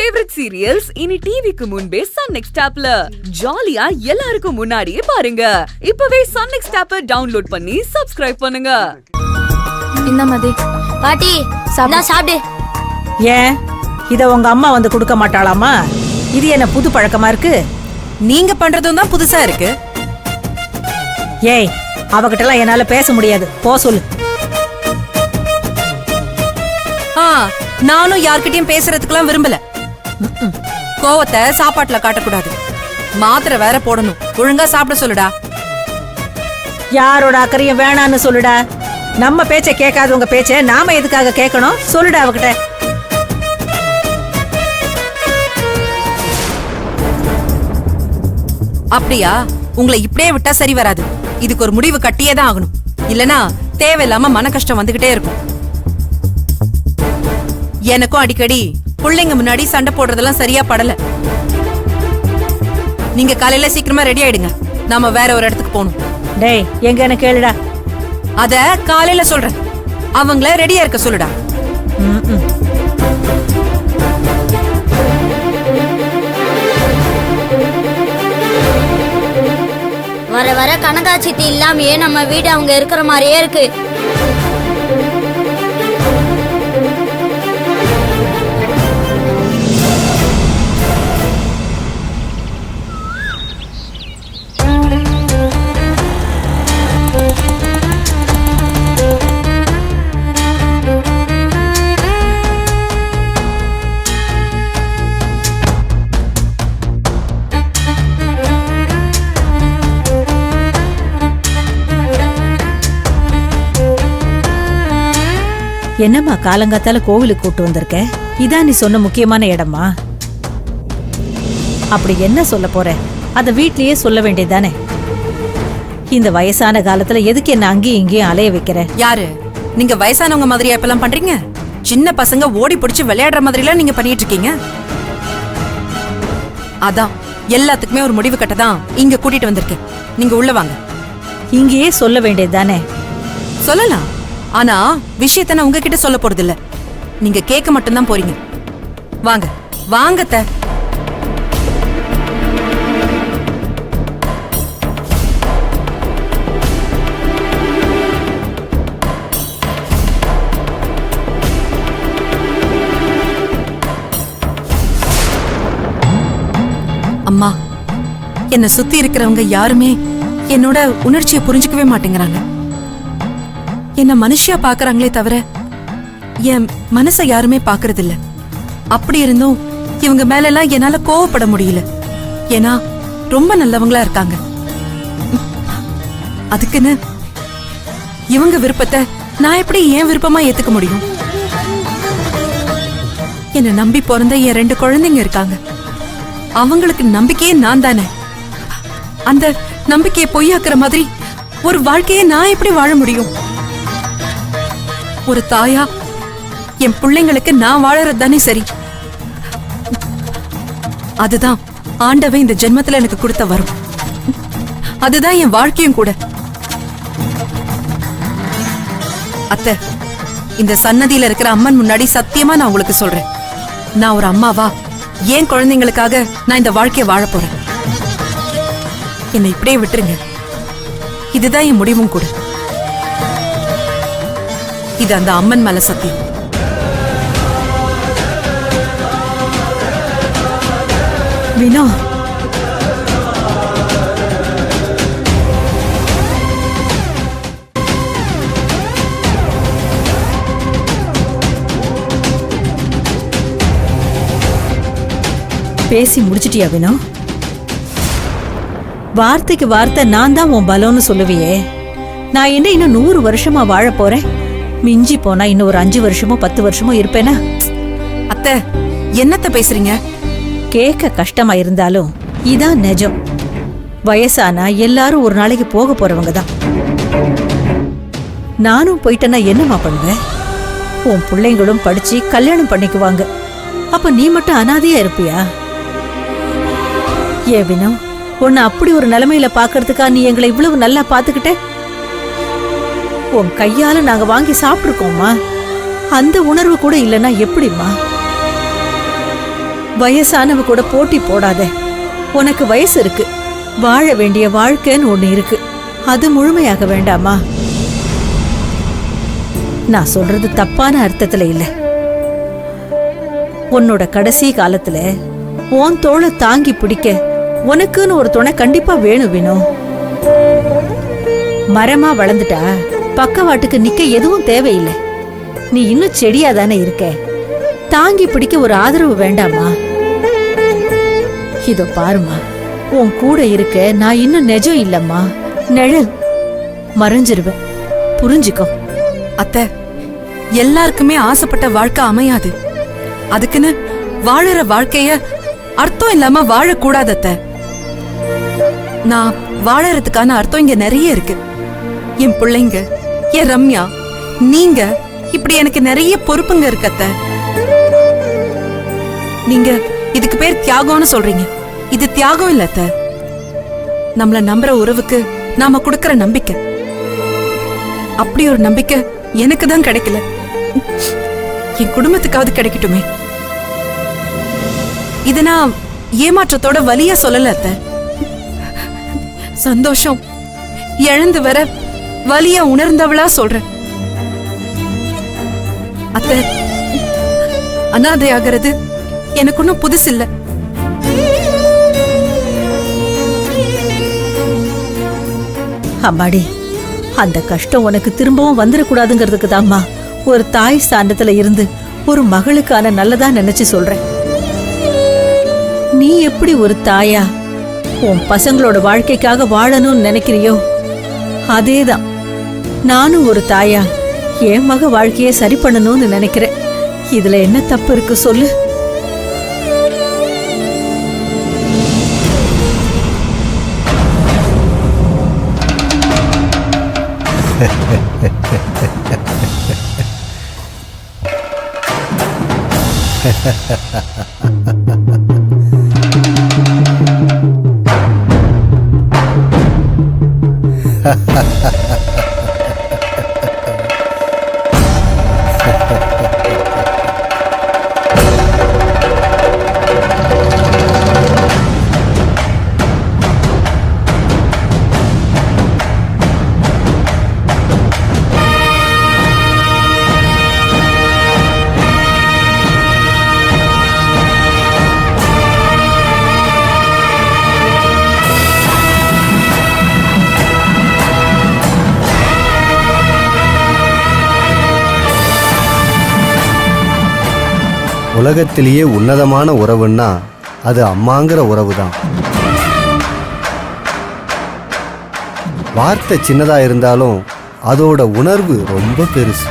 Favourite serials இனி டிவிக்கு முன்பே சன் நெக்ஸ்ட் ஆப்ல ஜாலியா எல்லாருக்கும் முன்னாடியே பாருங்க. இப்பவே சன் நெக்ஸ்ட் ஆப்பை டவுன்லோட் பண்ணி சப்ஸ்கிரைப் பண்ணுங்க. இந்த மாதிரி பாட்டி சாப்பிடு. ஏன் இத உங்க அம்மா வந்து கொடுக்க மாட்டாளாமா? இது என்ன புது பழக்கமா இருக்கு? நீங்க பண்றதும் தான் புதுசா இருக்கு. ஏய், அவகிட்ட எல்லாம் என்னால பேச முடியாது, போ சொல்லு. நானும் யார்கிட்டயும் பேசுறதுக்கெல்லாம் விரும்பல. கோவத்தை சாப்பாட்டுல காட்டக்கூடாது. மாத்திரை வேற போடணும். ஒழுங்கா சாப்பிட சொல்லுடா. யாரோட அக்கறையும் வேணான்னு சொல்லுடா. நம்ம பேச்ச கேட்காதவங்க பேச்ச நாம எதுக்காக கேட்கணும்? சொல்லுடா அவகிட்ட. அப்படியா? உங்களை இப்படியே விட்டா சரி வராது. இதுக்கு ஒரு முடிவு கட்டியே தான் ஆகணும். இல்லனா தேவையில்லாம மன கஷ்டம் வந்துகிட்டே இருக்கும். எனக்கும் அடிக்கடி பிள்ளைங்க முன்னாடி சண்டை போடுறதெல்லாம் சரியா படல. நீங்க காலையில சீக்கிரமா ரெடி ஆயிடுங்க. நாம வேற ஒரு இடத்துக்கு போகணும். டேய், எங்க என்ன கேளுடா. அத காலையில சொல்றேன். அவங்கள ரெடியா இருக்க சொல்லுடா. வர வர கனகாட்சி இல்லாமயே நம்ம வீடு அவங்க இருக்கிற மாதிரியே இருக்கு. என்னம்மா காலங்காத்தால கோவிலுக்கு கூட்டு வந்திருக்க? இதான் நீ சொன்ன முக்கியமான இடமா? அப்படி என்ன சொல்ல போற? அத வீட்லயே சொல்ல வேண்டியதானே. இந்த வயசான காலத்துல எதுக்கு என்ன அங்கேயும் இங்கேயும் அலைய வைக்கிற? யாரு நீங்க? வயசானவங்க மாதிரியா இப்பெல்லாம் பண்றீங்க? சின்ன பசங்க ஓடி பிடிச்சு விளையாடுற மாதிரி எல்லாம் நீங்க பண்ணிட்டு இருக்கீங்க. அதான் எல்லாத்துக்குமே ஒரு முடிவு கட்டதான் இங்க கூட்டிட்டு வந்திருக்கேன். நீங்க உள்ள வாங்க. இங்கேயே சொல்ல வேண்டியதுதானே. சொல்லலாம், ஆனா விஷயத்த நான் உங்ககிட்ட சொல்ல போறது இல்ல. நீங்க கேட்க மட்டும்தான் போறீங்க. வாங்க வாங்க. அம்மா, என்ன சுத்தி இருக்கிறவங்க யாருமே என்னோட உணர்ச்சியை புரிஞ்சுக்கவே மாட்டேங்கிறாங்க. என்ன மனுஷியா பாக்குறாங்களே தவிர என் மனச யாருமே பாக்குறது இல்ல. அப்படி இருந்தும் இவங்க மேல எல்லாம் என்னால கோவப்பட முடியல. ஏன்னா ரொம்ப நல்லவங்களா இருக்காங்க. அதுக்குன்னு இவங்க விருப்பத்தை நான் எப்படி என் விருப்பமா ஏத்துக்க முடியும்? என்ன நம்பி பிறந்த என் 2 குழந்தைங்க இருக்காங்க. அவங்களுக்கு நம்பிக்கையே நான் தானே. அந்த நம்பிக்கையை பொய்யாக்குற மாதிரி ஒரு வாழ்க்கையை நான் எப்படி வாழ முடியும்? ஒரு தாயா என் பிள்ளைங்களுக்கு நான் வாழறது தானே சரி. அதுதான் ஆண்டவன் இந்த ஜென்மத்துல எனக்கு கொடுத்த வரும். அதுதான் என் வாழ்க்கையும் கூட. அத்தை, இந்த சன்னதியில இருக்கிற அம்மன் முன்னாடி சத்தியமா நான் உங்களுக்கு சொல்றேன். நான் ஒரு அம்மாவா ஏன் குழந்தைங்களுக்காக நான் இந்த வாழ்க்கையை வாழ போறேன். என்னை இப்படியே விட்டுருங்க. இதுதான் என் முடிவும் கூட. இது அந்த அம்மன் மேல சத்தியம். வினோ, பேசி முடிச்சிட்டியா வினோ? வார்த்தைக்கு வார்த்தை நான் தான் உன் பலம்னு சொல்லுவியே. நான் என்ன இன்னும் 100 வருஷமா வாழ போறேன்? மிஞ்சி போனா இன்னும் ஒரு 5 வருஷமோ 10 வருஷமோ இருப்பேனா? அத்தை, என்னத்த பேசுறீங்க? கேட்க கஷ்டமா இருந்தாலும் இதான் நிஜம். வயசானா எல்லாரும் ஒரு நாளைக்கு போக போறவங்க தான். நானும் போயிட்டேன்னா என்னமா பண்ணுவேன்? உன் பிள்ளைங்களும் படிச்சு கல்யாணம் பண்ணிக்குவாங்க. அப்ப நீ மட்டும் அனாதையா இருப்பியா? ஏ வினோ, உன்னை அப்படி ஒரு நிலைமையில பாக்குறதுக்கா நீ எங்களை இவ்வளவு நல்லா பாத்துக்கிட்ட? உன் கையால நாங்க வாங்கி சாப்பிட்டுருக்கோமா? அந்த உணர்வு கூட இல்லைன்னா எப்படிமா? வயசானவ கூட போட்டி போடாத. உனக்கு வயசு இருக்கு, வாழ வேண்டிய வாழ்க்கைன்னு ஒண்ணு இருக்கு, அது முழுமையாக வேண்டாமா? நான் சொல்றது தப்பான அர்த்தத்துல இல்ல. உன்னோட கடைசி காலத்துல உன் தோளை தாங்கி பிடிக்க உனக்குன்னு ஒரு துணை கண்டிப்பா வேணும் வேணும். மரமா வளர்ந்துட்டா பக்கவாட்டுக்கு நிக்க எதுவும் தேவையில்லை. நீ இன்னும் செடியா தானே இருக்க, தாங்கி பிடிக்க ஒரு ஆதரவு வேண்டாமா? இதோ பாருமா, உன் கூட இருக்க நான் இன்னும் நெஜம் இல்லம்மா, நிழல். மறைஞ்சிருவேன், புரிஞ்சுக்கோ. அத்தை, எல்லாருக்குமே ஆசைப்பட்ட வாழ்க்கை அமையாது. அதுக்குன்னு வாழற வாழ்க்கைய அர்த்தம் இல்லாம வாழக்கூடாது அத்தை. நான் வாழறதுக்கான அர்த்தம் இங்க நிறைய இருக்கு. என் பிள்ளைங்க, என் ரம்யா, நீங்க, இப்படி எனக்கு நிறைய பொறுப்புங்க இருக்கு அத்தை. நீங்க இதுக்கு பேர் தியாகம்னு சொல்றீங்க. இது தியாகம் இல்ல அத்தை, நம்மள நம்புற உறவுக்கு நாம கொடுக்கற நம்பிக்கை. அப்படி ஒரு நம்பிக்கை எனக்கு தான் கிடைக்கல, என் குடும்பத்துக்காவது கிடைக்கட்டுமே. இத நான் ஏமாற்றத்தோட வலியா சொல்லல அத்தை. சந்தோஷம் இழந்து வர வலியா உணர்ந்தவளா சொல்றேன் அத்தை. அனாதையாகிறது எனக்கு ஒன்னும் புதுசு இல்ல. அம்மாடி, அந்த கஷ்டம் உனக்கு திரும்பவும் வந்துடக்கூடாதுங்கிறதுக்கு தாம்மா ஒரு தாய் ஸ்தானத்துல இருந்து ஒரு மகளுக்கான நல்லதா நினைச்சு சொல்றேன். நீ எப்படி ஒரு தாயா உன் பசங்களோட வாழ்க்கைக்காக வாழணும்னு நினைக்கிறியோ, அதேதான் நானும் ஒரு தாயா என் மக வாழ்க்கையை சரி பண்ணணும்னு நினைக்கிறேன். இதுல என்ன தப்பு இருக்கு சொல்லு? உலகத்திலேயே உன்னதமான உறவுன்னா அது அம்மாங்கிற உறவு தான். வார்த்தை சின்னதா இருந்தாலும் அதோட உணர்வு ரொம்ப பெருசு.